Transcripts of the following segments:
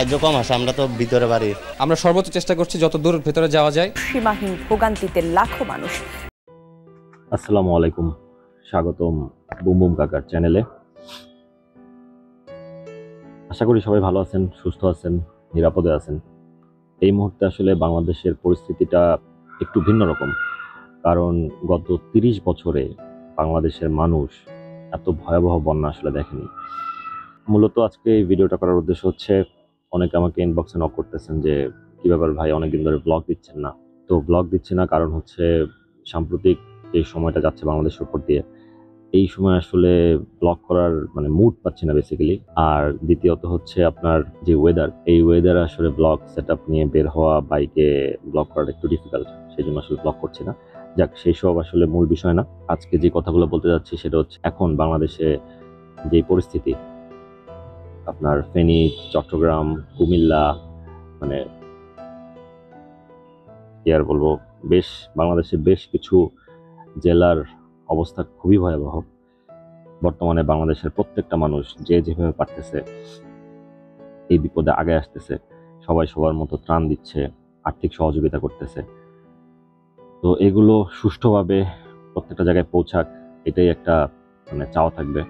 কার্যক্রম আছে, আমরা তো ভিতরে বাড়ি। আমরা সর্বোচ্চ চেষ্টা করছি যত দূর ভেতরে যাওয়া যায়। সীমাহীন ভোগান্তিতে লাখো মানুষ। আসসালামু আলাইকুম, স্বাগতম বুম বুম কাকার চ্যানেলে। আশা করি সবাই ভালো আছেন, সুস্থ আছেন, নিরাপদে আছেন। এই মুহূর্তে আসলে বাংলাদেশের পরিস্থিতিটা একটু ভিন্ন রকম, কারণ গত 30 বছরে বাংলাদেশের মানুষ এত ভয়াবহ বন্যা আসলে দেখেনি। মূলত আজকে এই ভিডিওটা করার উদ্দেশ্য হচ্ছে, অনেকে আমাকে ইনবক্সে নক করতেছেন যে কি ব্যাপার ভাই, অনেকদিন ধরে ব্লগ দিচ্ছেন না। তো ব্লগ দিচ্ছি না কারণ হচ্ছে সাম্প্রতিক যে সময়টা যাচ্ছে বাংলাদেশের উপর দিয়ে, এই সময় আসলে ব্লগ করার মুড পাচ্ছি না বেসিক্যালি। আর দ্বিতীয়ত হচ্ছে আপনার যে ওয়েদার, এই ওয়েদার আসলে ব্লগ সেট আপ নিয়ে বের হওয়া, বাইকে ব্লগ করাটা একটু ডিফিকাল্ট, সেই জন্য আসলে ব্লগ করছি না। যাক, সেই সব আসলে মূল বিষয় না। আজকে যে কথাগুলো বলতে যাচ্ছি সেটা হচ্ছে, এখন বাংলাদেশে যে পরিস্থিতি, আপনার ফেনী, চট্টগ্রাম, কুমিল্লা, কি আর বলবো, বাংলাদেশের বেশ কিছু জেলার অবস্থা খুবই ভয়াবহ। বর্তমানে বাংলাদেশের প্রত্যেকটা মানুষ যে যেভাবে পারতেছে এই বিপদে আগে আসতেছে, সবাই সবার মতো ত্রাণ দিচ্ছে, আর্থিক সহযোগিতা করতেছে। তো এগুলো সুষ্ঠুভাবে প্রত্যেকটা জায়গায় পৌঁছাক, এটাই একটা চাওয়া থাকবে।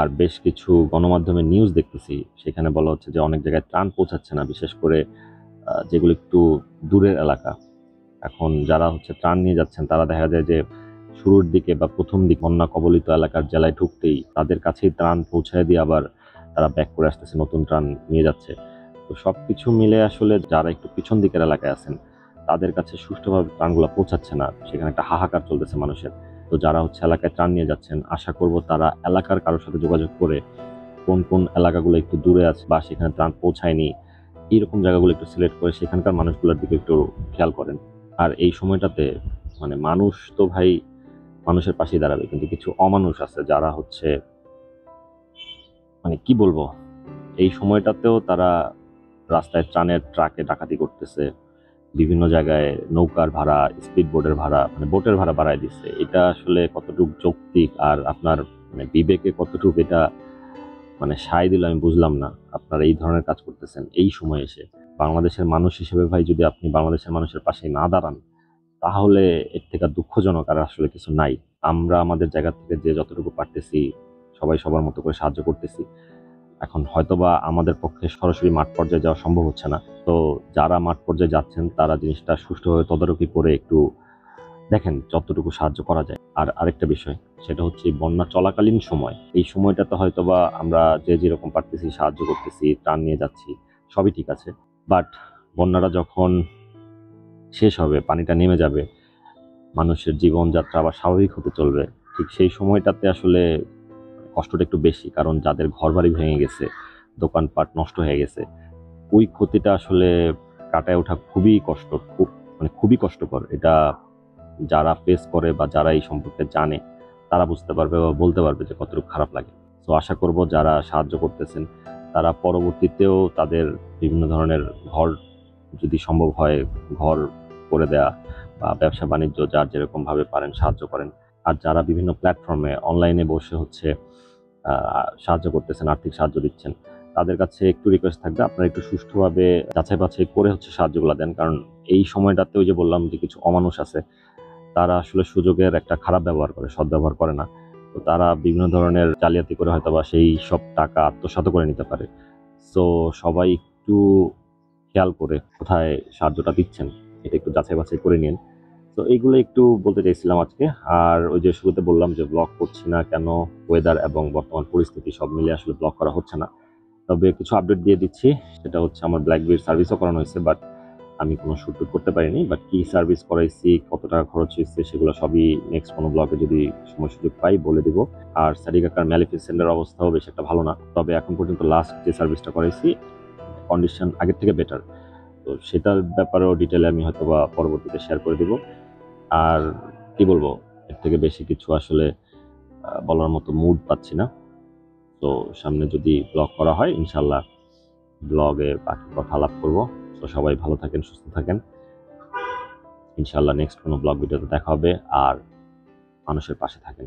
আর বেশ কিছু গণমাধ্যমে নিউজ দেখতেছি, সেখানে বলা হচ্ছে যে অনেক জায়গায় ত্রাণ পৌঁছাচ্ছে না, বিশেষ করে যেগুলো একটু দূরের এলাকা। এখন যারা ত্রাণ নিয়ে যাচ্ছেন, তারা দেখা যায় যে শুরুর দিকে বা প্রথম দিকে বন্যা কবলিত এলাকার জেলায় ঢুকতেই তাদের কাছেই ত্রাণ পৌঁছায় দিয়ে আবার তারা ব্যাক করে আসতেছে, নতুন ত্রাণ নিয়ে যাচ্ছে। তো সবকিছু মিলে আসলে যারা একটু পিছন দিকের এলাকায় আছেন, তাদের কাছে সুষ্ঠুভাবে ত্রাণগুলো পৌঁছাচ্ছে না, সেখানে একটা হাহাকার চলতেছে মানুষের। তো যারা এলাকায় ত্রাণ নিয়ে যাচ্ছেন, আশা করব তারা এলাকার কারোর সাথে যোগাযোগ করে কোন কোন এলাকাগুলো একটু দূরে আছে বা সেখানে ত্রাণ পৌঁছায়নি, এইরকম জায়গাগুলো একটু সিলেক্ট করে সেখানকার মানুষগুলোর দিকে একটু খেয়াল করেন। আর এই সময়টাতে মানুষ তো ভাই মানুষের পাশেই দাঁড়াবে, কিন্তু কিছু অমানুষ আছে যারা কি বলবো, এই সময়টাতেও তারা রাস্তায় ত্রাণের ট্রাকে ডাকাতি করতেছে, বিভিন্ন জায়গায় নৌকার ভাড়া, স্পিড বোটের ভাড়া, বোটের ভাড়া বাড়ায় দিচ্ছে। এটা আসলে কতটুকু যৌক্তিক আর আপনার বিবেকে কতটুকু এটা সায় দিল আমি বুঝলাম না। আপনারা এই ধরনের কাজ করতেছেন এই সময় এসে। বাংলাদেশের মানুষ হিসেবে ভাই, যদি আপনি বাংলাদেশের মানুষের পাশে না দাঁড়ান, তাহলে এর থেকে দুঃখজনক আর আসলে কিছু নাই। আমরা আমাদের জায়গা থেকে যে যতটুকু পারতেছি, সবাই সবার মতো করে সাহায্য করতেছি। এখন হয়তোবা আমাদের পক্ষে সরাসরি মাঠ পর্যায়ে যাওয়া সম্ভব হচ্ছে না। তো যারা মাঠ পর্যায়ে যাচ্ছেন, তারা জিনিসটা সুষ্ঠুভাবে তদারকি করে একটু দেখেন যতটুকু সাহায্য করা যায়। আর আরেকটা বিষয়, সেটা হচ্ছে বন্যা চলাকালীন সময়, এই সময়টাতে হয়তোবা আমরা যে যেরকম পারতেছি সাহায্য করতেছি, ত্রাণ নিয়ে যাচ্ছি, সবই ঠিক আছে। বাট বন্যাটা যখন শেষ হবে, পানিটা নেমে যাবে, মানুষের জীবনযাত্রা আবার স্বাভাবিক হতে চলবে, ঠিক সেই সময়টাতে আসলে কষ্টটা একটু বেশি। কারণ যাদের ঘরবাড়ি ভেঙে গেছে, দোকানপাট নষ্ট হয়ে গেছে, ওই ক্ষতিটা আসলে কাটায় ওঠা খুবই কষ্ট, খুবই কষ্টকর। এটা যারা ফেস করে বা যারা এই সম্পর্কে জানে, তারা বুঝতে পারবে বা বলতে পারবে যে কতটুকু খারাপ লাগে। তো আশা করব যারা সাহায্য করতেছেন, তারা পরবর্তীতেও তাদের বিভিন্ন ধরনের ঘর, যদি সম্ভব হয় ঘর করে দেয়া বা ব্যবসা বাণিজ্য যার যেরকম ভাবে পারেন সাহায্য করেন। আর যারা বিভিন্ন প্ল্যাটফর্মে অনলাইনে বসে সাহায্য করতেছেন, আর্থিক সাহায্য দিচ্ছেন, তাদের কাছে একটু রিকোয়েস্ট থাকবে, আপনারা একটু সুষ্ঠুভাবে যাচাই বাছাই করে সাহায্যগুলো দেন। কারণ এই সময়টাতে ওই যে বললাম যে কিছু অমানুষ আছে, তারা আসলে সুযোগের একটা খারাপ ব্যবহার করে, সদ্ব্যবহার করে না। তো তারা বিভিন্ন ধরনের জালিয়াতি করে হয়তো বা সেই সব টাকা আত্মসাৎ করে নিতে পারে। সো সবাই একটু খেয়াল করে কোথায় সাহায্যটা দিচ্ছেন, এটা একটু যাচাই বাছাই করে নিন। তো এইগুলো একটু বলতে চাইছিলাম আজকে। আর ওই যে শুরুতে বললাম যে ব্লগ করছি না কেন, ওয়েদার এবং বর্তমান পরিস্থিতি সব মিলে আসলে ব্লগ করা হচ্ছে না। তবে কিছু আপডেট দিয়ে দিচ্ছি, সেটা হচ্ছে আমার ব্ল্যাকবেরির সার্ভিসও করানো হয়েছে, বাট আমি কোনো শ্যুট করতে পারিনি। বাট কি সার্ভিস করাইছি, কত টাকা খরচ হয়েছে, সেগুলো সবই নেক্সট কোনো ব্লগে যদি সময় সুযোগ পাই বলে দিব। আর সাদিক কাকার ম্যালিফিসেন্টের অবস্থাও বেশ একটা ভালো না, তবে এখন পর্যন্ত লাস্ট যে সার্ভিসটা করাইছি কন্ডিশন আগের থেকে বেটার। তো সেটার ব্যাপারেও ডিটেলে আমি হয়তো বা পরবর্তীতে শেয়ার করে দিব। আর কি বলবো, এর থেকে বেশি কিছু আসলে বলার মতো মুড পাচ্ছি না। তো সামনে যদি ব্লগ করা হয়, ইনশাল্লাহ ব্লগে বাকি কথা আলাপ করবো। তো সবাই ভালো থাকেন, সুস্থ থাকেন। ইনশাল্লাহ নেক্সট কোনো ব্লগ ভিডিওতে দেখা হবে। আর মানুষের পাশে থাকেন।